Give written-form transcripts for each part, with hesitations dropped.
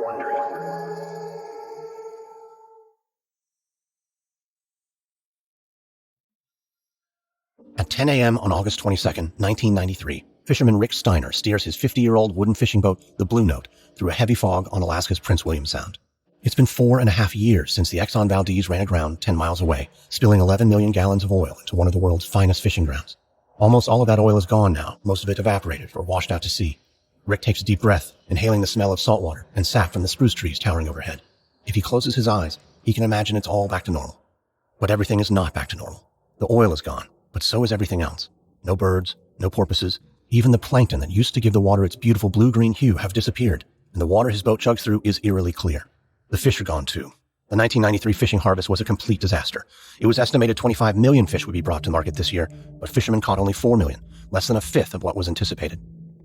Wondery. At 10 a.m. on August 22nd, 1993, fisherman Rick Steiner steers his 50-year-old wooden fishing boat, the Blue Note, through a heavy fog on Alaska's Prince William Sound. It's been 4.5 years since the Exxon Valdez ran aground 10 miles away, spilling 11 million gallons of oil into one of the world's finest fishing grounds. Almost all of that oil is gone now, most of it evaporated or washed out to sea. Rick takes a deep breath, inhaling the smell of salt water and sap from the spruce trees towering overhead. If he closes his eyes, he can imagine it's all back to normal. But everything is not back to normal. The oil is gone, but so is everything else. No birds, no porpoises, even the plankton that used to give the water its beautiful blue-green hue have disappeared, and the water his boat chugs through is eerily clear. The fish are gone too. The 1993 fishing harvest was a complete disaster. It was estimated 25 million fish would be brought to market this year, but fishermen caught only 4 million, less than a fifth of what was anticipated.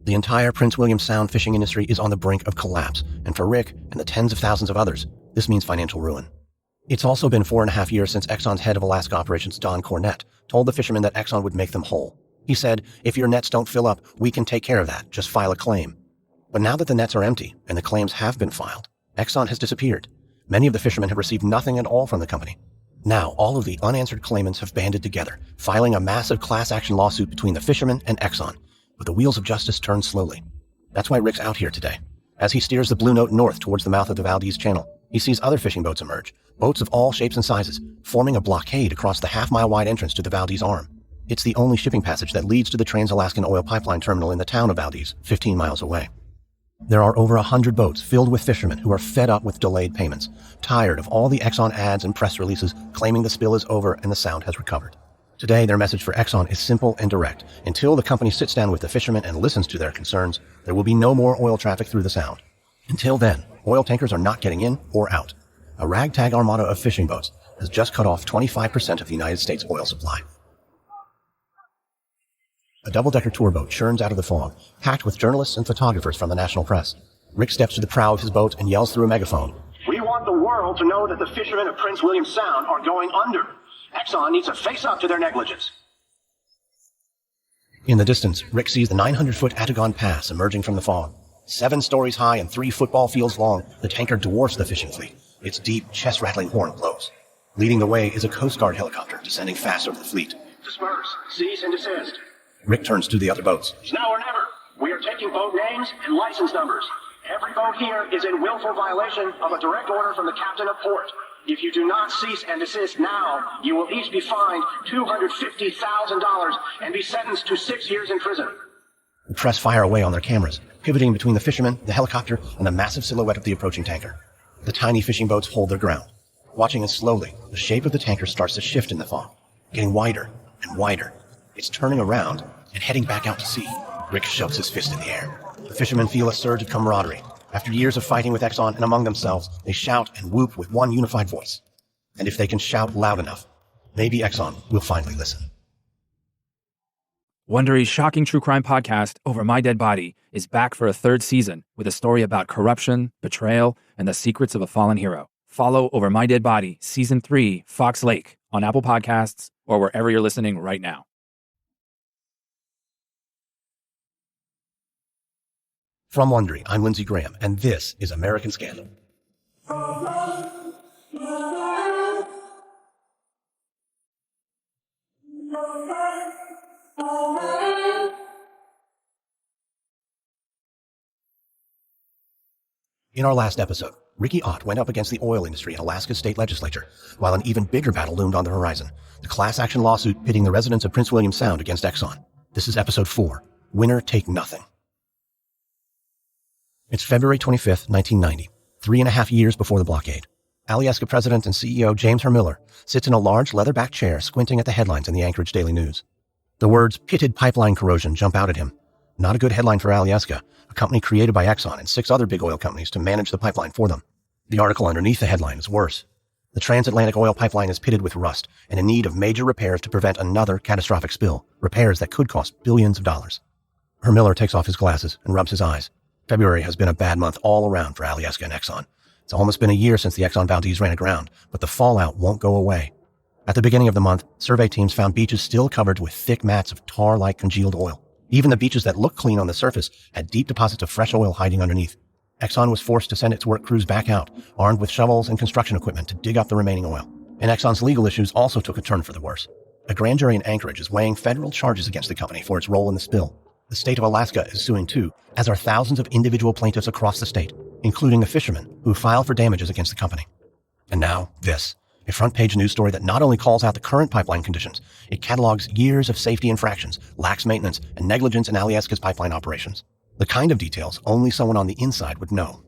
The entire Prince William Sound fishing industry is on the brink of collapse, and for Rick and the tens of thousands of others, this means financial ruin. It's also been 4.5 years since Exxon's head of Alaska operations, Don Cornett, told the fishermen that Exxon would make them whole. He said, "If your nets don't fill up, we can take care of that. Just file a claim." But now that the nets are empty and the claims have been filed, Exxon has disappeared. Many of the fishermen have received nothing at all from the company. Now, all of the unanswered claimants have banded together, filing a massive class action lawsuit between the fishermen and Exxon. But the wheels of justice turn slowly. That's why Rick's out here today. As he steers the Blue Note north towards the mouth of the Valdez Channel, he sees other fishing boats emerge, boats of all shapes and sizes, forming a blockade across the half-mile-wide entrance to the Valdez Arm. It's the only shipping passage that leads to the Trans-Alaskan Oil Pipeline terminal in the town of Valdez, 15 miles away. There are over 100 boats filled with fishermen who are fed up with delayed payments, tired of all the Exxon ads and press releases claiming the spill is over and the Sound has recovered. Today, their message for Exxon is simple and direct. Until the company sits down with the fishermen and listens to their concerns, there will be no more oil traffic through the Sound. Until then, oil tankers are not getting in or out. A ragtag armada of fishing boats has just cut off 25% of the United States oil supply. A double-decker tour boat churns out of the fog, packed with journalists and photographers from the national press. Rick steps to the prow of his boat and yells through a megaphone, "We want the world to know that the fishermen of Prince William Sound are going under. Exxon needs to face up to their negligence." In the distance, Rick sees the 900-foot Atagon Pass emerging from the fog. 7 stories high and 3 football fields long, the tanker dwarfs the fishing fleet. Its deep, chest-rattling horn blows. Leading the way is a Coast Guard helicopter descending fast over the fleet. "Disperse, cease and desist. Rick turns to the other boats. It's now or never. We are taking boat names and license numbers. Every boat here is in willful violation of a direct order from the captain of port. If you do not cease and desist now, you will each be fined $250,000 and be sentenced to 6 years in prison." The press fire away on their cameras, pivoting between the fishermen, the helicopter, and the massive silhouette of the approaching tanker. The tiny fishing boats hold their ground. Watching as slowly, the shape of the tanker starts to shift in the fog, getting wider and wider. It's turning around and heading back out to sea. Rick shoves his fist in the air. The fishermen feel a surge of camaraderie. After years of fighting with Exxon and among themselves, they shout and whoop with one unified voice. And if they can shout loud enough, maybe Exxon will finally listen. Wondery's shocking true crime podcast, Over My Dead Body, is back for a 3rd season with a story about corruption, betrayal, and the secrets of a fallen hero. Follow Over My Dead Body, Season 3, Fox Lake, on Apple Podcasts or wherever you're listening right now. From Wondery, I'm Lindsey Graham, and this is American Scandal. In our last episode, Ricky Ott went up against the oil industry in Alaska's state legislature, while an even bigger battle loomed on the horizon, the class action lawsuit pitting the residents of Prince William Sound against Exxon. This is episode 4, Winner Take Nothing. It's February 25th, 1990, 3.5 years before the blockade. Alyeska President and CEO James Hermiller sits in a large leather-backed chair squinting at the headlines in the Anchorage Daily News. The words pitted pipeline corrosion jump out at him. Not a good headline for Alyeska, a company created by Exxon and 6 other big oil companies to manage the pipeline for them. The article underneath the headline is worse. The transatlantic oil pipeline is pitted with rust and in need of major repairs to prevent another catastrophic spill, repairs that could cost billions of dollars. Hermiller takes off his glasses and rubs his eyes. February has been a bad month all around for Alyeska and Exxon. It's almost been a year since the Exxon Valdez ran aground, but the fallout won't go away. At the beginning of the month, survey teams found beaches still covered with thick mats of tar-like congealed oil. Even the beaches that looked clean on the surface had deep deposits of fresh oil hiding underneath. Exxon was forced to send its work crews back out, armed with shovels and construction equipment to dig up the remaining oil. And Exxon's legal issues also took a turn for the worse. A grand jury in Anchorage is weighing federal charges against the company for its role in the spill. The state of Alaska is suing too, as are thousands of individual plaintiffs across the state, including the fishermen who filed for damages against the company. And now, this. A front-page news story that not only calls out the current pipeline conditions, it catalogs years of safety infractions, lax maintenance, and negligence in Alyeska's pipeline operations. The kind of details only someone on the inside would know.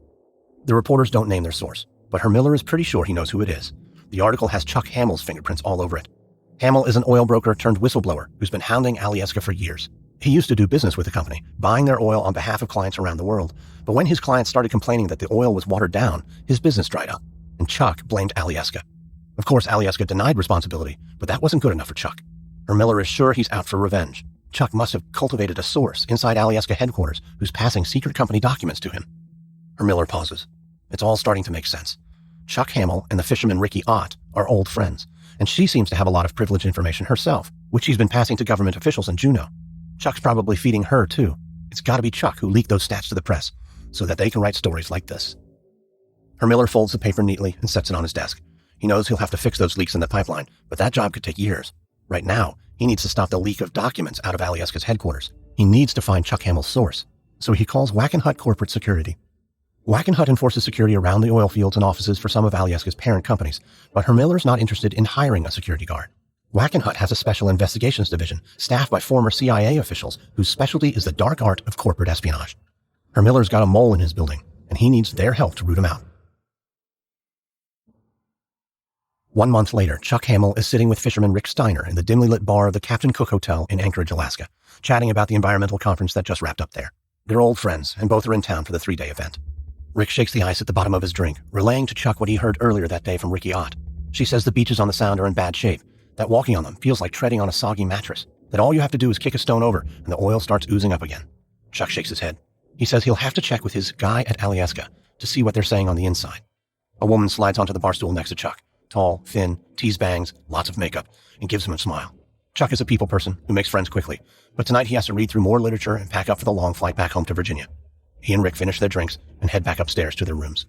The reporters don't name their source, but Hermiller is pretty sure he knows who it is. The article has Chuck Hamill's fingerprints all over it. Hamill is an oil broker turned whistleblower who's been hounding Alyeska for years. He used to do business with the company, buying their oil on behalf of clients around the world. But when his clients started complaining that the oil was watered down, his business dried up, and Chuck blamed Alyeska. Of course, Alyeska denied responsibility, but that wasn't good enough for Chuck. Hermiller is sure he's out for revenge. Chuck must have cultivated a source inside Alyeska headquarters who's passing secret company documents to him. Hermiller pauses. It's all starting to make sense. Chuck Hamill and the fisherman Ricky Ott are old friends, and she seems to have a lot of privileged information herself, which she's been passing to government officials in Juneau. Chuck's probably feeding her, too. It's gotta be Chuck who leaked those stats to the press, so that they can write stories like this. Hermiller folds the paper neatly and sets it on his desk. He knows he'll have to fix those leaks in the pipeline, but that job could take years. Right now, he needs to stop the leak of documents out of Alyeska's headquarters. He needs to find Chuck Hamill's source, so he calls Wackenhut Corporate Security. Wackenhut enforces security around the oil fields and offices for some of Alyeska's parent companies, but Hermiller's not interested in hiring a security guard. Wackenhut has a special investigations division staffed by former CIA officials whose specialty is the dark art of corporate espionage. Hermiller's got a mole in his building, and he needs their help to root him out. 1 month later, Chuck Hamill is sitting with fisherman Rick Steiner in the dimly lit bar of the Captain Cook Hotel in Anchorage, Alaska, chatting about the environmental conference that just wrapped up there. They're old friends, and both are in town for the 3-day event. Rick shakes the ice at the bottom of his drink, relaying to Chuck what he heard earlier that day from Ricky Ott. She says the beaches on the Sound are in bad shape, that walking on them feels like treading on a soggy mattress, that all you have to do is kick a stone over and the oil starts oozing up again. Chuck shakes his head. He says he'll have to check with his guy at Alyeska to see what they're saying on the inside. A woman slides onto the bar stool next to Chuck. Tall, thin, tease bangs, lots of makeup, and gives him a smile. Chuck is a people person who makes friends quickly, but tonight he has to read through more literature and pack up for the long flight back home to Virginia. He and Rick finish their drinks and head back upstairs to their rooms.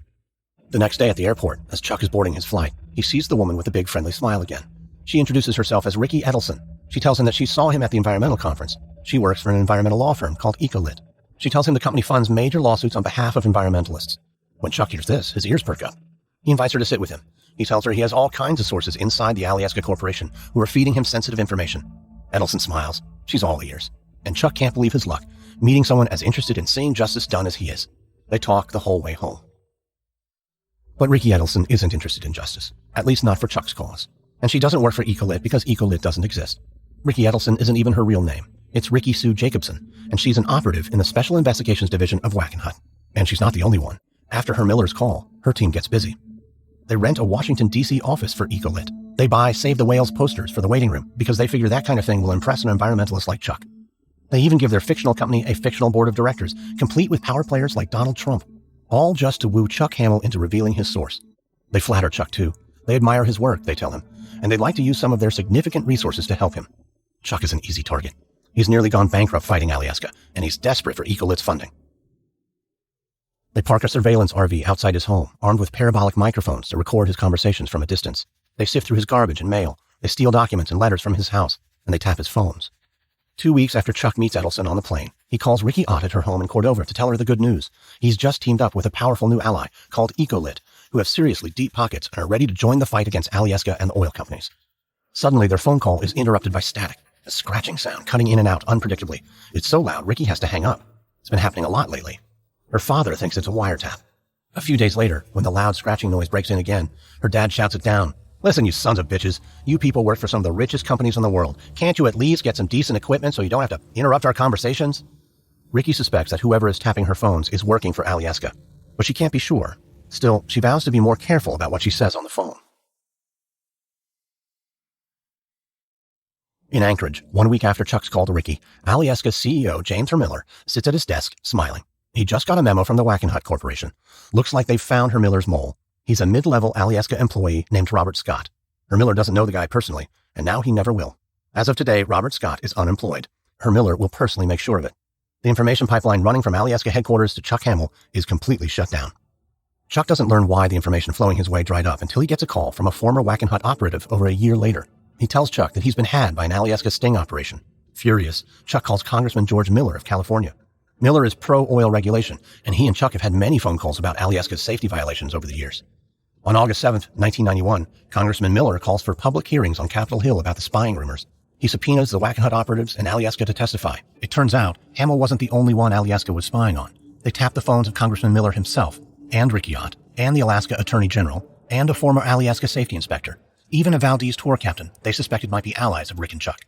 The next day at the airport, as Chuck is boarding his flight, he sees the woman with the big friendly smile again. She introduces herself as Ricky Edelson. She tells him that she saw him at the environmental conference. She works for an environmental law firm called Ecolit. She tells him the company funds major lawsuits on behalf of environmentalists. When Chuck hears this, his ears perk up. He invites her to sit with him. He tells her he has all kinds of sources inside the Alyeska Corporation who are feeding him sensitive information. Edelson smiles. She's all ears. And Chuck can't believe his luck, meeting someone as interested in seeing justice done as he is. They talk the whole way home. But Ricky Edelson isn't interested in justice, at least not for Chuck's cause. And she doesn't work for Ecolit because Ecolit doesn't exist. Ricky Edelson isn't even her real name. It's Ricky Sue Jacobson, and she's an operative in the Special Investigations Division of Wackenhut. And she's not the only one. After Hermiller's call, her team gets busy. They rent a Washington, D.C. office for Ecolit. They buy Save the Whales posters for the waiting room because they figure that kind of thing will impress an environmentalist like Chuck. They even give their fictional company a fictional board of directors, complete with power players like Donald Trump, all just to woo Chuck Hamill into revealing his source. They flatter Chuck, too. They admire his work, they tell him, and they'd like to use some of their significant resources to help him. Chuck is an easy target. He's nearly gone bankrupt fighting Alyeska, and he's desperate for Ecolit's funding. They park a surveillance RV outside his home, armed with parabolic microphones to record his conversations from a distance. They sift through his garbage and mail. They steal documents and letters from his house, and they tap his phones. 2 weeks after Chuck meets Edelson on the plane, he calls Ricky Ott at her home in Cordova to tell her the good news. He's just teamed up with a powerful new ally called Ecolit, who have seriously deep pockets and are ready to join the fight against Alyeska and the oil companies. Suddenly, their phone call is interrupted by static, a scratching sound cutting in and out unpredictably. It's so loud, Ricky has to hang up. It's been happening a lot lately. Her father thinks it's a wiretap. A few days later, when the loud scratching noise breaks in again, her dad shouts it down. Listen, you sons of bitches. You people work for some of the richest companies in the world. Can't you at least get some decent equipment so you don't have to interrupt our conversations? Ricky suspects that whoever is tapping her phones is working for Alyeska, but she can't be sure. Still, she vows to be more careful about what she says on the phone. In Anchorage, 1 week after Chuck's call to Ricky, Alyeska's CEO, James Hermiller, sits at his desk, smiling. He just got a memo from the Wackenhut Corporation. Looks like they've found Hermiller's mole. He's a mid-level Alyeska employee named Robert Scott. Hermiller doesn't know the guy personally, and now he never will. As of today, Robert Scott is unemployed. Hermiller will personally make sure of it. The information pipeline running from Alyeska headquarters to Chuck Hamill is completely shut down. Chuck doesn't learn why the information flowing his way dried up until he gets a call from a former Wackenhut operative over a year later. He tells Chuck that he's been had by an Alyeska sting operation. Furious, Chuck calls Congressman George Miller of California. Miller is pro-oil regulation, and he and Chuck have had many phone calls about Alyeska's safety violations over the years. On August 7, 1991, Congressman Miller calls for public hearings on Capitol Hill about the spying rumors. He subpoenas the Wackenhut operatives and Alyeska to testify. It turns out, Hamill wasn't the only one Alyeska was spying on. They tapped the phones of Congressman Miller himself, and Ricky Ott, and the Alaska Attorney General, and a former Alyeska safety inspector. Even a Valdez tour captain they suspected might be allies of Rick and Chuck.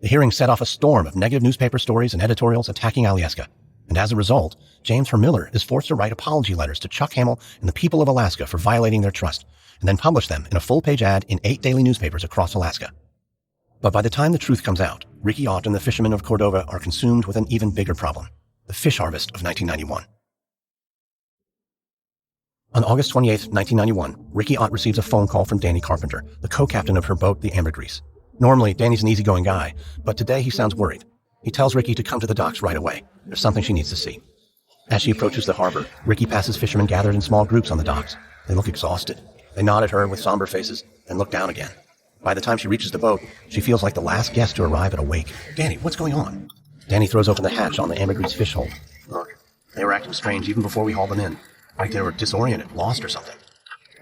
The hearing set off a storm of negative newspaper stories and editorials attacking Alyeska. And as a result, James Miller is forced to write apology letters to Chuck Hamill and the people of Alaska for violating their trust, and then publish them in a full-page ad in 8 daily newspapers across Alaska. But by the time the truth comes out, Ricky Ott and the fishermen of Cordova are consumed with an even bigger problem, the fish harvest of 1991. On August 28, 1991, Ricky Ott receives a phone call from Danny Carpenter, the co-captain of her boat, the Ambergris. Normally, Danny's an easygoing guy, but today he sounds worried. He tells Ricky to come to the docks right away. There's something she needs to see. As she approaches the harbor, Ricky passes fishermen gathered in small groups on the docks. They look exhausted. They nod at her with somber faces, then look down again. By the time she reaches the boat, she feels like the last guest to arrive at a wake. Danny, what's going on? Danny throws open the hatch on the Ambergris fish hold. Look, they were acting strange even before we hauled them in. Like they were disoriented, lost or something.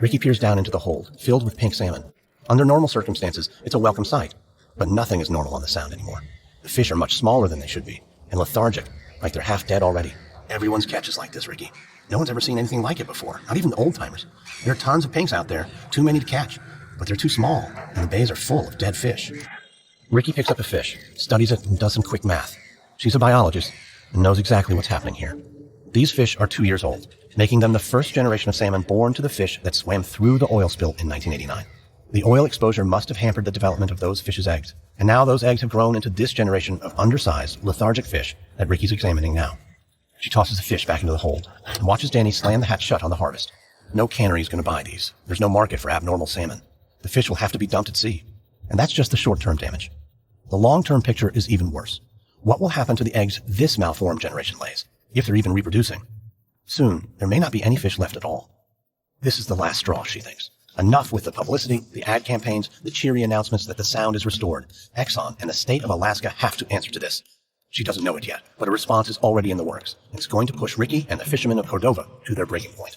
Ricky peers down into the hold, filled with pink salmon. Under normal circumstances, it's a welcome sight. But nothing is normal on the Sound anymore. The fish are much smaller than they should be, and lethargic, like they're half dead already. Everyone's catch is like this, Ricky. No one's ever seen anything like it before, not even the old-timers. There are tons of pinks out there, too many to catch. But they're too small, and the bays are full of dead fish. Ricky picks up a fish, studies it, and does some quick math. She's a biologist, and knows exactly what's happening here. These fish are 2 years old, making them the first generation of salmon born to the fish that swam through the oil spill in 1989. The oil exposure must have hampered the development of those fish's eggs, and now those eggs have grown into this generation of undersized, lethargic fish that Ricky's examining now. She tosses the fish back into the hold, and watches Danny slam the hatch shut on the harvest. No cannery is going to buy these. There's no market for abnormal salmon. The fish will have to be dumped at sea. And that's just the short-term damage. The long-term picture is even worse. What will happen to the eggs this malformed generation lays, if they're even reproducing? Soon, there may not be any fish left at all. This is the last straw, she thinks. Enough with the publicity, the ad campaigns, the cheery announcements that the Sound is restored. Exxon and the state of Alaska have to answer to this. She doesn't know it yet, but a response is already in the works. It's going to push Ricky and the fishermen of Cordova to their breaking point.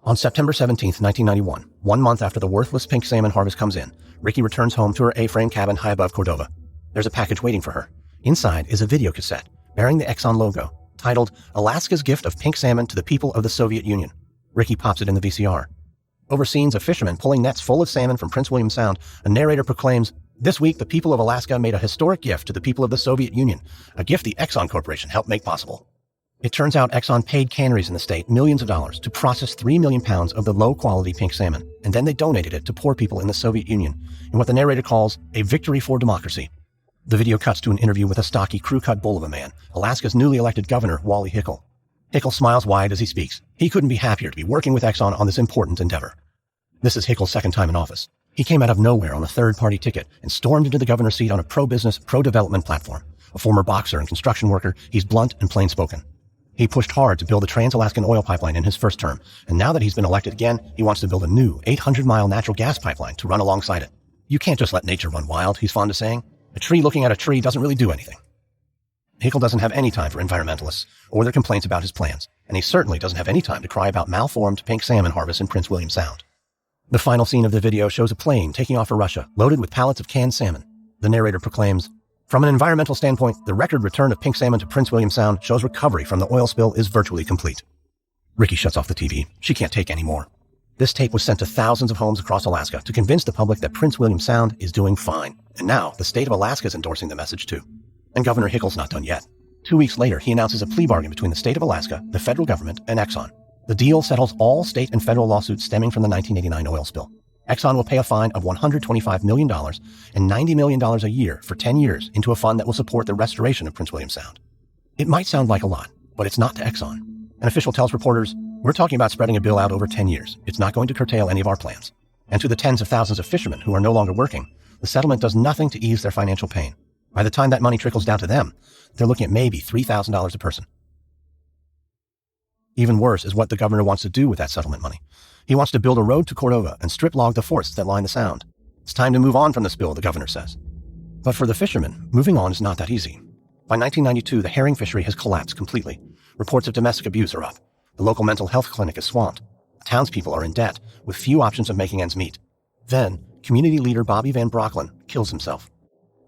On September 17, 1991, 1 month after the worthless pink salmon harvest comes in, Ricky returns home to her A-frame cabin high above Cordova. There's a package waiting for her. Inside is a video cassette bearing the Exxon logo, titled Alaska's Gift of Pink Salmon to the People of the Soviet Union. Ricky pops it in the VCR. Over scenes of fishermen pulling nets full of salmon from Prince William Sound, a narrator proclaims, "This week the people of Alaska made a historic gift to the people of the Soviet Union, a gift the Exxon Corporation helped make possible." It turns out Exxon paid canneries in the state millions of dollars to process 3 million pounds of the low-quality pink salmon, and then they donated it to poor people in the Soviet Union in what the narrator calls a victory for democracy. The video cuts to an interview with a stocky, crew-cut bull of a man, Alaska's newly elected governor, Wally Hickel. Hickel smiles wide as he speaks. He couldn't be happier to be working with Exxon on this important endeavor. This is Hickel's second time in office. He came out of nowhere on a third-party ticket and stormed into the governor's seat on a pro-business, pro-development platform. A former boxer and construction worker, he's blunt and plain-spoken. He pushed hard to build the Trans-Alaskan oil pipeline in his first term, and now that he's been elected again, he wants to build a new 800-mile natural gas pipeline to run alongside it. You can't just let nature run wild, he's fond of saying. A tree looking at a tree doesn't really do anything. Hickel doesn't have any time for environmentalists or their complaints about his plans, and he certainly doesn't have any time to cry about malformed pink salmon harvest in Prince William Sound. The final scene of the video shows a plane taking off for Russia, loaded with pallets of canned salmon. The narrator proclaims, "From an environmental standpoint, the record return of pink salmon to Prince William Sound shows recovery from the oil spill is virtually complete." Ricky shuts off the TV. She can't take any more. This tape was sent to thousands of homes across Alaska to convince the public that Prince William Sound is doing fine. And now, the state of Alaska is endorsing the message too. And Governor Hickel's not done yet. 2 weeks later, he announces a plea bargain between the state of Alaska, the federal government, and Exxon. The deal settles all state and federal lawsuits stemming from the 1989 oil spill. Exxon will pay a fine of $125 million and $90 million a year for 10 years into a fund that will support the restoration of Prince William Sound. It might sound like a lot, but it's not to Exxon. An official tells reporters, "We're talking about spreading a bill out over 10 years. It's not going to curtail any of our plans." And to the tens of thousands of fishermen who are no longer working, the settlement does nothing to ease their financial pain. By the time that money trickles down to them, they're looking at maybe $3,000 a person. Even worse is what the governor wants to do with that settlement money. He wants to build a road to Cordova and strip log the forests that line the sound. It's time to move on from the spill, the governor says. But for the fishermen, moving on is not that easy. By 1992, the herring fishery has collapsed completely. Reports of domestic abuse are up. The local mental health clinic is swamped. Townspeople are in debt, with few options of making ends meet. Then, community leader Bobby Van Brocklin kills himself.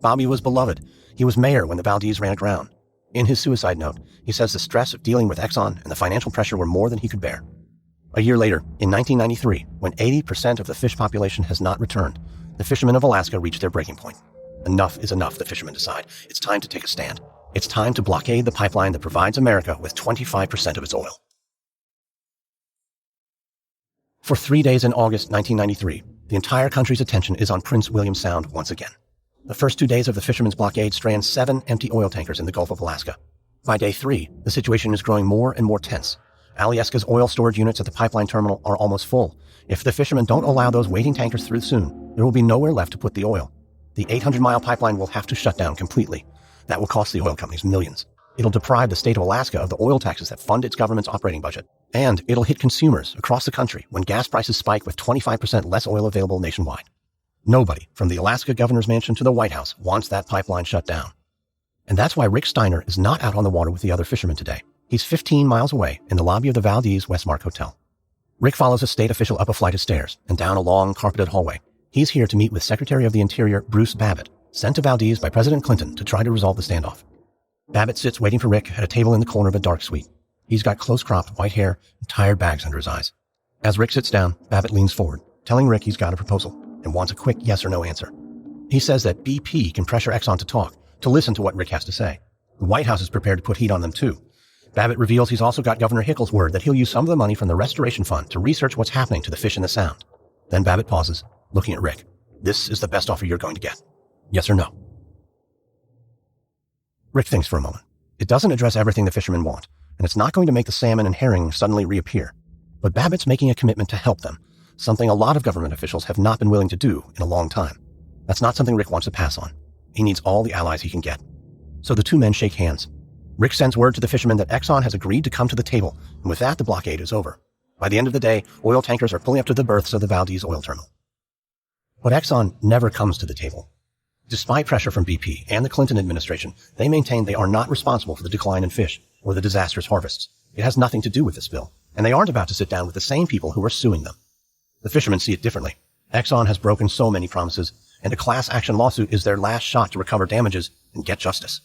Bobby was beloved. He was mayor when the Valdez ran aground. In his suicide note, he says the stress of dealing with Exxon and the financial pressure were more than he could bear. A year later, in 1993, when 80% of the fish population has not returned, the fishermen of Alaska reach their breaking point. Enough is enough, the fishermen decide. It's time to take a stand. It's time to blockade the pipeline that provides America with 25% of its oil. For 3 days in August 1993, the entire country's attention is on Prince William Sound once again. The first 2 days of the fishermen's blockade strand 7 empty oil tankers in the Gulf of Alaska. By day 3, the situation is growing more and more tense. Alyeska's oil storage units at the pipeline terminal are almost full. If the fishermen don't allow those waiting tankers through soon, there will be nowhere left to put the oil. The 800-mile pipeline will have to shut down completely. That will cost the oil companies millions. It'll deprive the state of Alaska of the oil taxes that fund its government's operating budget. And it'll hit consumers across the country when gas prices spike with 25% less oil available nationwide. Nobody, from the Alaska governor's mansion to the White House, wants that pipeline shut down. And that's why Rick Steiner is not out on the water with the other fishermen today. He's 15 miles away in the lobby of the Valdez Westmark Hotel. Rick follows a state official up a flight of stairs and down a long, carpeted hallway. He's here to meet with Secretary of the Interior Bruce Babbitt, sent to Valdez by President Clinton to try to resolve the standoff. Babbitt sits waiting for Rick at a table in the corner of a dark suite. He's got close-cropped white hair and tired bags under his eyes. As Rick sits down, Babbitt leans forward, telling Rick he's got a proposal and wants a quick yes or no answer. He says that BP can pressure Exxon to talk, to listen to what Rick has to say. The White House is prepared to put heat on them too. Babbitt reveals he's also got Governor Hickel's word that he'll use some of the money from the Restoration Fund to research what's happening to the fish in the Sound. Then Babbitt pauses, looking at Rick. This is the best offer you're going to get. Yes or no? Rick thinks for a moment. It doesn't address everything the fishermen want, and it's not going to make the salmon and herring suddenly reappear. But Babbitt's making a commitment to help them, something a lot of government officials have not been willing to do in a long time. That's not something Rick wants to pass on. He needs all the allies he can get. So the two men shake hands. Rick sends word to the fishermen that Exxon has agreed to come to the table, and with that, the blockade is over. By the end of the day, oil tankers are pulling up to the berths of the Valdez oil terminal. But Exxon never comes to the table. Despite pressure from BP and the Clinton administration, they maintain they are not responsible for the decline in fish or the disastrous harvests. It has nothing to do with the spill, and they aren't about to sit down with the same people who are suing them. The fishermen see it differently. Exxon has broken so many promises, and a class action lawsuit is their last shot to recover damages and get justice.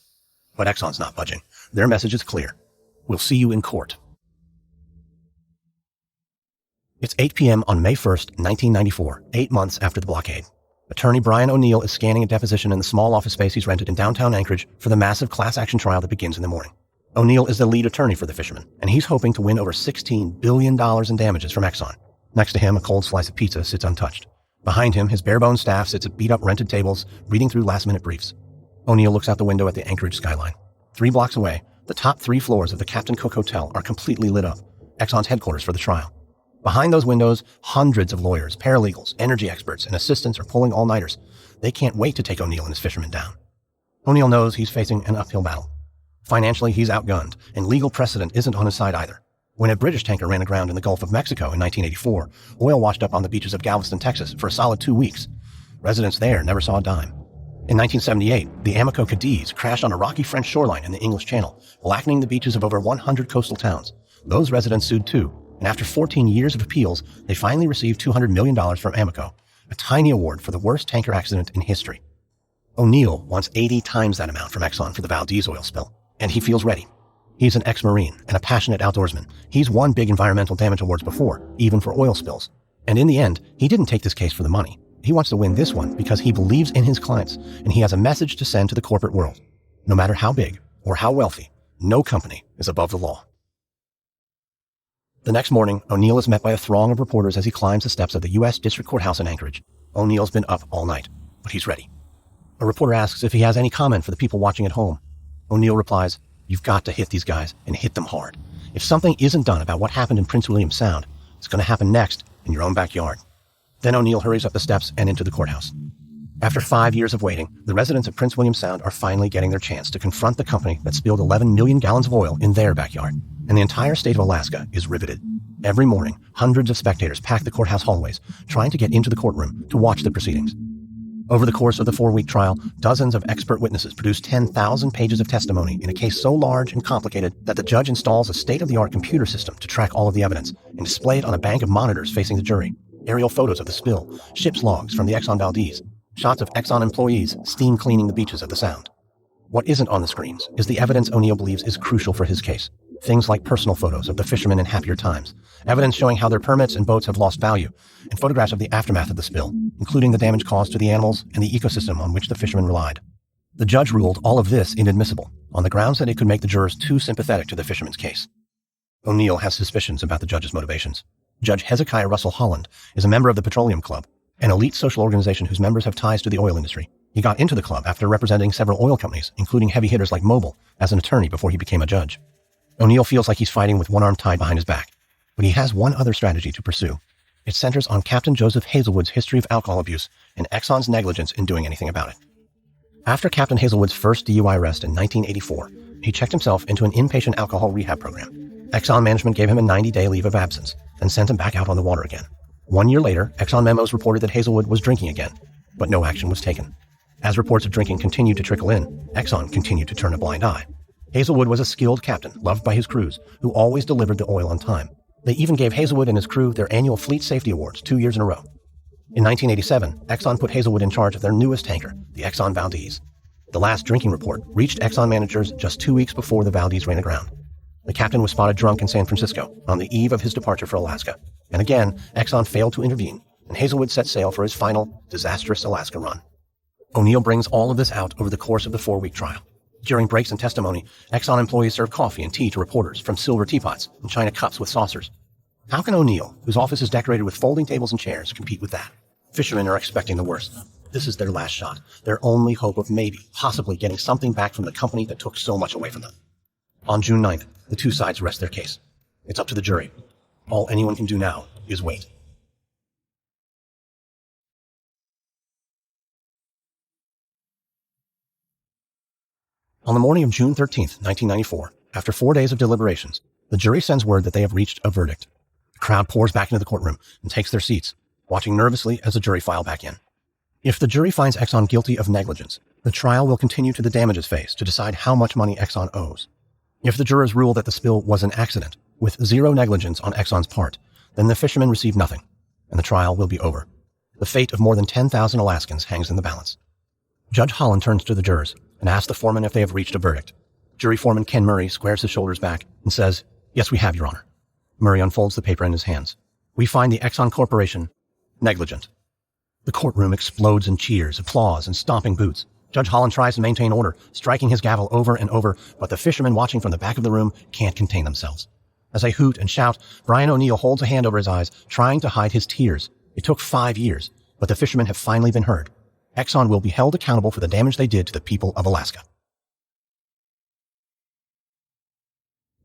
But Exxon's not budging. Their message is clear. We'll see you in court. It's 8 p.m. on May 1st, 1994, 8 months after the blockade. Attorney Brian O'Neill is scanning a deposition in the small office space he's rented in downtown Anchorage for the massive class action trial that begins in the morning. O'Neill is the lead attorney for the fishermen, and he's hoping to win over $16 billion in damages from Exxon. Next to him, a cold slice of pizza sits untouched. Behind him, his bare-bones staff sits at beat-up rented tables, reading through last-minute briefs. O'Neill looks out the window at the Anchorage skyline. 3 blocks away, the top 3 floors of the Captain Cook Hotel are completely lit up, Exxon's headquarters for the trial. Behind those windows, hundreds of lawyers, paralegals, energy experts, and assistants are pulling all-nighters. They can't wait to take O'Neill and his fishermen down. O'Neill knows he's facing an uphill battle. Financially, he's outgunned, and legal precedent isn't on his side either. When a British tanker ran aground in the Gulf of Mexico in 1984, oil washed up on the beaches of Galveston, Texas for a solid 2 weeks. Residents there never saw a dime. In 1978, the Amico Cadiz crashed on a rocky French shoreline in the English Channel, blackening the beaches of over 100 coastal towns. Those residents sued too, and after 14 years of appeals, they finally received $200 million from Amico, a tiny award for the worst tanker accident in history. O'Neill wants 80 times that amount from Exxon for the Valdez oil spill, and he feels ready. He's an ex-Marine and a passionate outdoorsman. He's won big environmental damage awards before, even for oil spills. And in the end, he didn't take this case for the money. He wants to win this one because he believes in his clients, and he has a message to send to the corporate world. No matter how big or how wealthy, no company is above the law. The next morning, O'Neill is met by a throng of reporters as he climbs the steps of the U.S. District Courthouse in Anchorage. O'Neill's been up all night, but he's ready. A reporter asks if he has any comment for the people watching at home. O'Neill replies, "You've got to hit these guys and hit them hard. If something isn't done about what happened in Prince William Sound, it's going to happen next in your own backyard." Then O'Neill hurries up the steps and into the courthouse. After 5 years of waiting, the residents of Prince William Sound are finally getting their chance to confront the company that spilled 11 million gallons of oil in their backyard, and the entire state of Alaska is riveted. Every morning, hundreds of spectators pack the courthouse hallways, trying to get into the courtroom to watch the proceedings. Over the course of the 4-week trial, dozens of expert witnesses produced 10,000 pages of testimony in a case so large and complicated that the judge installs a state-of-the-art computer system to track all of the evidence and display it on a bank of monitors facing the jury. Aerial photos of the spill, ship's logs from the Exxon Valdez, shots of Exxon employees steam cleaning the beaches of the Sound. What isn't on the screens is the evidence O'Neill believes is crucial for his case. Things like personal photos of the fishermen in happier times, evidence showing how their permits and boats have lost value, and photographs of the aftermath of the spill, including the damage caused to the animals and the ecosystem on which the fishermen relied. The judge ruled all of this inadmissible, on the grounds that it could make the jurors too sympathetic to the fishermen's case. O'Neill has suspicions about the judge's motivations. Judge Hezekiah Russell Holland is a member of the Petroleum Club, an elite social organization whose members have ties to the oil industry. He got into the club after representing several oil companies, including heavy hitters like Mobil, as an attorney before he became a judge. O'Neill feels like he's fighting with one arm tied behind his back, but he has one other strategy to pursue. It centers on Captain Joseph Hazelwood's history of alcohol abuse and Exxon's negligence in doing anything about it. After Captain Hazelwood's first DUI arrest in 1984, he checked himself into an inpatient alcohol rehab program. Exxon management gave him a 90-day leave of absence and sent him back out on the water again. 1 year later, Exxon memos reported that Hazelwood was drinking again, but no action was taken. As reports of drinking continued to trickle in, Exxon continued to turn a blind eye. Hazelwood was a skilled captain, loved by his crews, who always delivered the oil on time. They even gave Hazelwood and his crew their annual Fleet Safety Awards 2 years in a row. In 1987, Exxon put Hazelwood in charge of their newest tanker, the Exxon Valdez. The last drinking report reached Exxon managers just 2 weeks before the Valdez ran aground. The captain was spotted drunk in San Francisco on the eve of his departure for Alaska. And again, Exxon failed to intervene, and Hazelwood set sail for his final, disastrous Alaska run. O'Neill brings all of this out over the course of the 4-week trial. During breaks and testimony, Exxon employees serve coffee and tea to reporters from silver teapots and china cups with saucers. How can O'Neill, whose office is decorated with folding tables and chairs, compete with that? Fishermen are expecting the worst. This is their last shot, their only hope of maybe, possibly getting something back from the company that took so much away from them. On June 9th, the two sides rest their case. It's up to the jury. All anyone can do now is wait. On the morning of June 13th, 1994, after 4 days of deliberations, the jury sends word that they have reached a verdict. The crowd pours back into the courtroom and takes their seats, watching nervously as the jury file back in. If the jury finds Exxon guilty of negligence, the trial will continue to the damages phase to decide how much money Exxon owes. If the jurors rule that the spill was an accident, with zero negligence on Exxon's part, then the fishermen receive nothing, and the trial will be over. The fate of more than 10,000 Alaskans hangs in the balance. Judge Holland turns to the jurors and asks the foreman if they have reached a verdict. Jury foreman Ken Murray squares his shoulders back and says, "Yes, we have, Your Honor." Murray unfolds the paper in his hands. "We find the Exxon Corporation negligent." The courtroom explodes in cheers, applause, and stomping boots. Judge Holland tries to maintain order, striking his gavel over and over, but the fishermen watching from the back of the room can't contain themselves. As they hoot and shout, Brian O'Neill holds a hand over his eyes, trying to hide his tears. It took 5 years, but the fishermen have finally been heard. Exxon will be held accountable for the damage they did to the people of Alaska.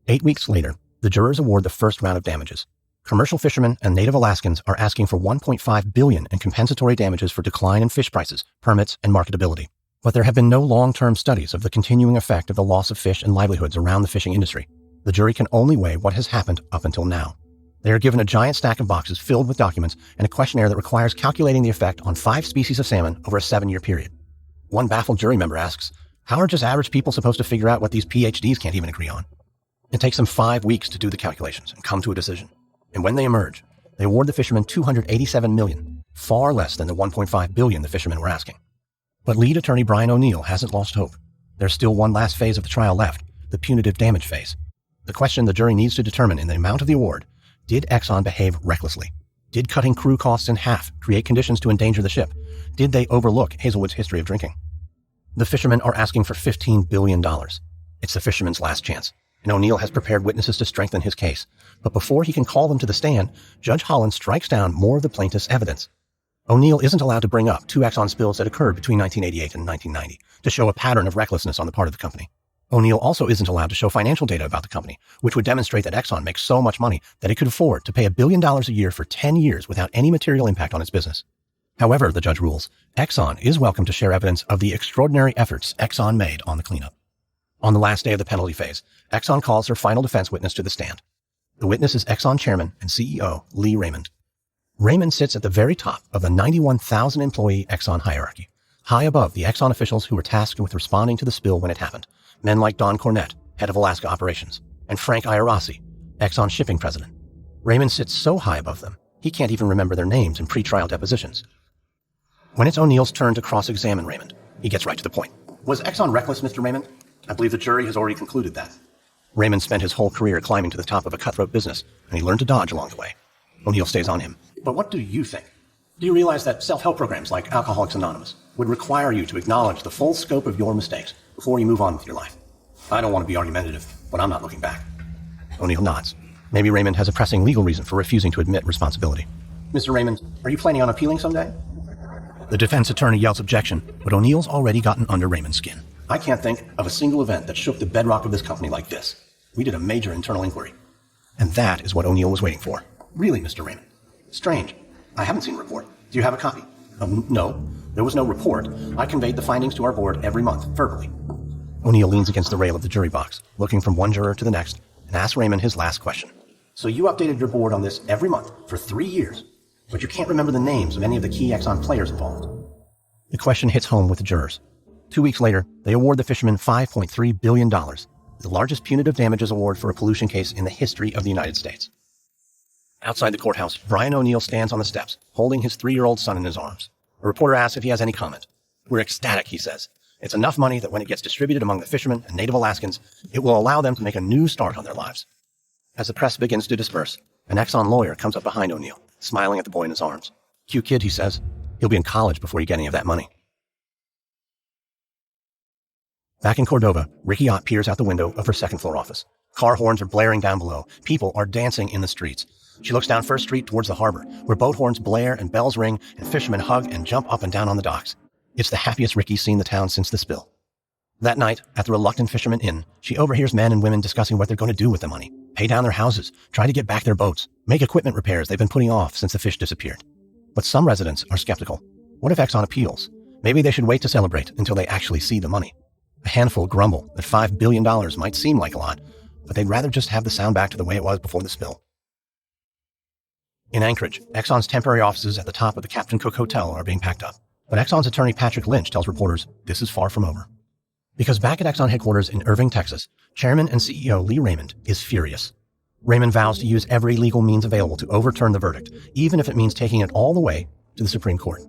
8 weeks later, the jurors award the first round of damages. Commercial fishermen and native Alaskans are asking for $1.5 billion in compensatory damages for decline in fish prices, permits, and marketability. But there have been no long-term studies of the continuing effect of the loss of fish and livelihoods around the fishing industry. The jury can only weigh what has happened up until now. They are given a giant stack of boxes filled with documents and a questionnaire that requires calculating the effect on 5 species of salmon over a 7-year period. One baffled jury member asks, how are just average people supposed to figure out what these PhDs can't even agree on? It takes them 5 weeks to do the calculations and come to a decision. And when they emerge, they award the fishermen $287 million, far less than the $1.5 billion the fishermen were asking. But lead attorney Brian O'Neill hasn't lost hope. There's still one last phase of the trial left, the punitive damage phase. The question the jury needs to determine in the amount of the award: did Exxon behave recklessly? Did cutting crew costs in half create conditions to endanger the ship? Did they overlook Hazelwood's history of drinking? The fishermen are asking for $15 billion. It's the fishermen's last chance, and O'Neill has prepared witnesses to strengthen his case. But before he can call them to the stand, Judge Holland strikes down more of the plaintiff's evidence. O'Neill isn't allowed to bring up 2 Exxon spills that occurred between 1988 and 1990 to show a pattern of recklessness on the part of the company. O'Neill also isn't allowed to show financial data about the company, which would demonstrate that Exxon makes so much money that it could afford to pay $1 billion a year for 10 years without any material impact on its business. However, the judge rules, Exxon is welcome to share evidence of the extraordinary efforts Exxon made on the cleanup. On the last day of the penalty phase, Exxon calls her final defense witness to the stand. The witness is Exxon chairman and CEO Lee Raymond. Raymond sits at the very top of the 91,000 employee Exxon hierarchy, high above the Exxon officials who were tasked with responding to the spill when it happened. Men like Don Cornett, head of Alaska operations, and Frank Iarossi, Exxon shipping president. Raymond sits so high above them, he can't even remember their names in pre-trial depositions. When it's O'Neill's turn to cross-examine Raymond, he gets right to the point. Was Exxon reckless, Mr. Raymond? I believe the jury has already concluded that. Raymond spent his whole career climbing to the top of a cutthroat business, and he learned to dodge along the way. O'Neill stays on him. But what do you think? Do you realize that self-help programs like Alcoholics Anonymous would require you to acknowledge the full scope of your mistakes before you move on with your life? I don't want to be argumentative, but I'm not looking back. O'Neill nods. Maybe Raymond has a pressing legal reason for refusing to admit responsibility. Mr. Raymond, are you planning on appealing someday? The defense attorney yells objection, but O'Neill's already gotten under Raymond's skin. I can't think of a single event that shook the bedrock of this company like this. We did a major internal inquiry. And that is what O'Neill was waiting for. Really, Mr. Raymond? Strange. I haven't seen a report. Do you have a copy? No. There was no report. I conveyed the findings to our board every month, verbally. O'Neill leans against the rail of the jury box, looking from one juror to the next, and asks Raymond his last question. So you updated your board on this every month for 3 years, but you can't remember the names of any of the key Exxon players involved. The question hits home with the jurors. 2 weeks later, they award the fishermen $5.3 billion, the largest punitive damages award for a pollution case in the history of the United States. Outside the courthouse, Brian O'Neill stands on the steps, holding his 3-year-old son in his arms. A reporter asks if he has any comment. We're ecstatic, he says. It's enough money that when it gets distributed among the fishermen and native Alaskans, it will allow them to make a new start on their lives. As the press begins to disperse, an Exxon lawyer comes up behind O'Neill, smiling at the boy in his arms. Cute kid, he says. He'll be in college before you get any of that money. Back in Cordova, Ricky Ott peers out the window of her second-floor office. Car horns are blaring down below. People are dancing in the streets. She looks down First Street towards the harbor, where boat horns blare and bells ring and fishermen hug and jump up and down on the docks. It's the happiest Ricky's seen the town since the spill. That night, at the Reluctant Fisherman Inn, she overhears men and women discussing what they're going to do with the money. Pay down their houses, try to get back their boats, make equipment repairs they've been putting off since the fish disappeared. But some residents are skeptical. What if Exxon appeals? Maybe they should wait to celebrate until they actually see the money. A handful grumble that $5 billion might seem like a lot, but they'd rather just have the sound back to the way it was before the spill. In Anchorage, Exxon's temporary offices at the top of the Captain Cook Hotel are being packed up. But Exxon's attorney Patrick Lynch tells reporters this is far from over. Because back at Exxon headquarters in Irving, Texas, Chairman and CEO Lee Raymond is furious. Raymond vows to use every legal means available to overturn the verdict, even if it means taking it all the way to the Supreme Court.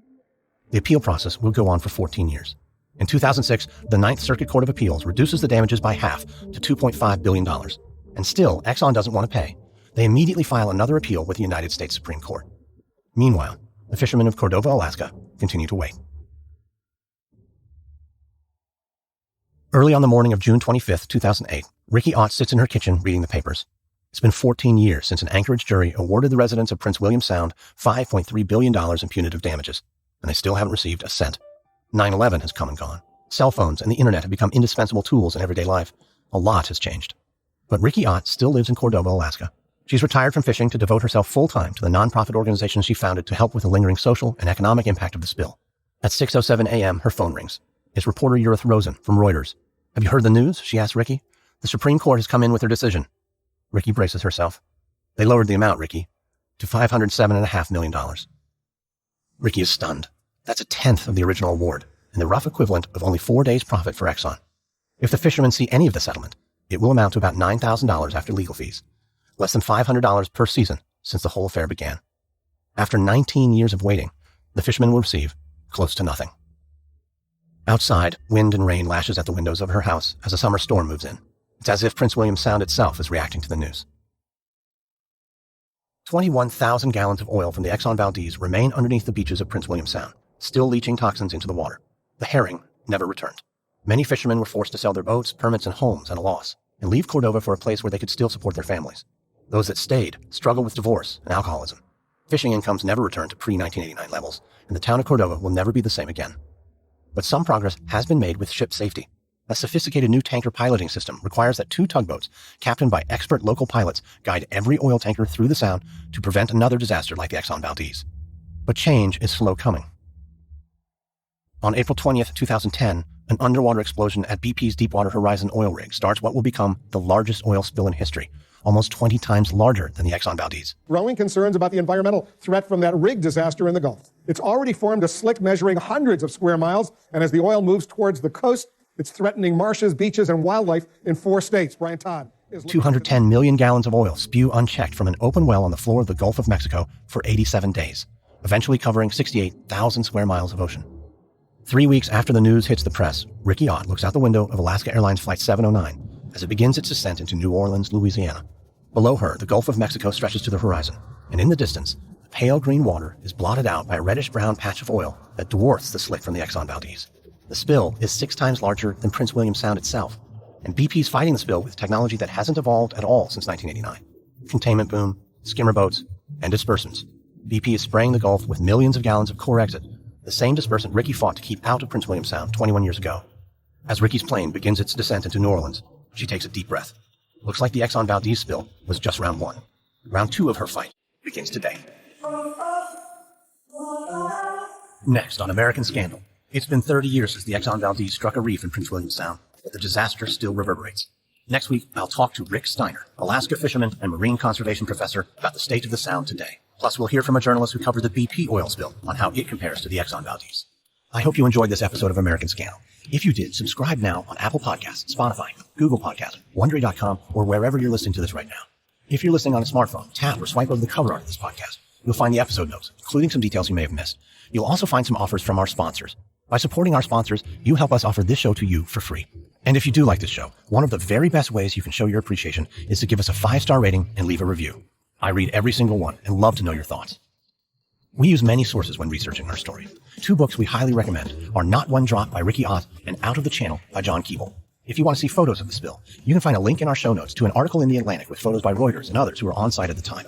The appeal process will go on for 14 years. In 2006, the Ninth Circuit Court of Appeals reduces the damages by half to $2.5 billion. And still, Exxon doesn't want to pay. They immediately file another appeal with the United States Supreme Court. Meanwhile, the fishermen of Cordova, Alaska, continue to wait. Early on the morning of June 25, 2008, Ricky Ott sits in her kitchen reading the papers. It's been 14 years since an Anchorage jury awarded the residents of Prince William Sound $5.3 billion in punitive damages, and they still haven't received a cent. 9/11 has come and gone. Cell phones and the internet have become indispensable tools in everyday life. A lot has changed. But Ricky Ott still lives in Cordova, Alaska. She's retired from fishing to devote herself full-time to the nonprofit organization she founded to help with the lingering social and economic impact of the spill. At 6:07 a.m., her phone rings. It's reporter Judith Rosen from Reuters. Have you heard the news? She asks Ricky. The Supreme Court has come in with their decision. Ricky braces herself. They lowered the amount, Ricky, to $507.5 million. Ricky is stunned. That's a tenth of the original award, and the rough equivalent of only 4 days' profit for Exxon. If the fishermen see any of the settlement, it will amount to about $9,000 after legal fees. Less than $500 per season since the whole affair began. After 19 years of waiting, the fishermen will receive close to nothing. Outside, wind and rain lashes at the windows of her house as a summer storm moves in. It's as if Prince William Sound itself is reacting to the news. 21,000 gallons of oil from the Exxon Valdez remain underneath the beaches of Prince William Sound, still leaching toxins into the water. The herring never returned. Many fishermen were forced to sell their boats, permits, and homes at a loss, and leave Cordova for a place where they could still support their families. Those that stayed struggled with divorce and alcoholism. Fishing incomes never returned to pre-1989 levels, and the town of Cordova will never be the same again. But some progress has been made with ship safety. A sophisticated new tanker piloting system requires that 2 tugboats, captained by expert local pilots, guide every oil tanker through the Sound to prevent another disaster like the Exxon Valdez. But change is slow coming. On April 20th, 2010, an underwater explosion at BP's Deepwater Horizon oil rig starts what will become the largest oil spill in history, almost 20 times larger than the Exxon Valdez. Growing concerns about the environmental threat from that rig disaster in the Gulf. It's already formed a slick measuring hundreds of square miles, and as the oil moves towards the coast, it's threatening marshes, beaches, and wildlife in 4 states. Brian Todd is 210 million gallons of oil spew unchecked from an open well on the floor of the Gulf of Mexico for 87 days, eventually covering 68,000 square miles of ocean. 3 weeks after the news hits the press, Ricky Ott looks out the window of Alaska Airlines Flight 709 as it begins its descent into New Orleans, Louisiana. Below her, the Gulf of Mexico stretches to the horizon, and in the distance, the pale green water is blotted out by a reddish-brown patch of oil that dwarfs the slick from the Exxon Valdez. The spill is 6 times larger than Prince William Sound itself, and BP's fighting the spill with technology that hasn't evolved at all since 1989. Containment boom, skimmer boats, and dispersants. BP is spraying the Gulf with millions of gallons of core exit, the same dispersant Ricky fought to keep out of Prince William Sound 21 years ago. As Ricky's plane begins its descent into New Orleans, she takes a deep breath. Looks like the Exxon Valdez spill was just round 1. Round 2 of her fight begins today. Next on American Scandal. It's been 30 years since the Exxon Valdez struck a reef in Prince William Sound, but the disaster still reverberates. Next week, I'll talk to Rick Steiner, Alaska fisherman and marine conservation professor, about the state of the Sound today. Plus, we'll hear from a journalist who covered the BP oil spill on how it compares to the Exxon Valdez. I hope you enjoyed this episode of American Scandal. If you did, subscribe now on Apple Podcasts, Spotify, Google Podcasts, Wondery.com, or wherever you're listening to this right now. If you're listening on a smartphone, tap or swipe over the cover art of this podcast. You'll find the episode notes, including some details you may have missed. You'll also find some offers from our sponsors. By supporting our sponsors, you help us offer this show to you for free. And if you do like this show, one of the very best ways you can show your appreciation is to give us a 5-star rating and leave a review. I read every single one and love to know your thoughts. We use many sources when researching our story. 2 books we highly recommend are Not One Drop by Ricky Ott and Out of the Channel by John Keeble. If you want to see photos of the spill, you can find a link in our show notes to an article in The Atlantic with photos by Reuters and others who were on site at the time.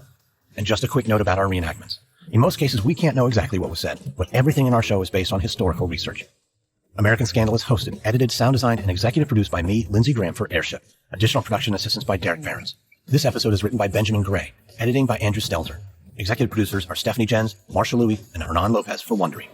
And just a quick note about our reenactments. In most cases, we can't know exactly what was said, but everything in our show is based on historical research. American Scandal is hosted, edited, sound designed, and executive produced by me, Lindsey Graham, for Airship. Additional production assistance by Derek Behrens. This episode is written by Benjamin Gray, editing by Andrew Stelzer. Executive producers are Stephanie Jens, Marsha Louie, and Hernan Lopez for Wondery.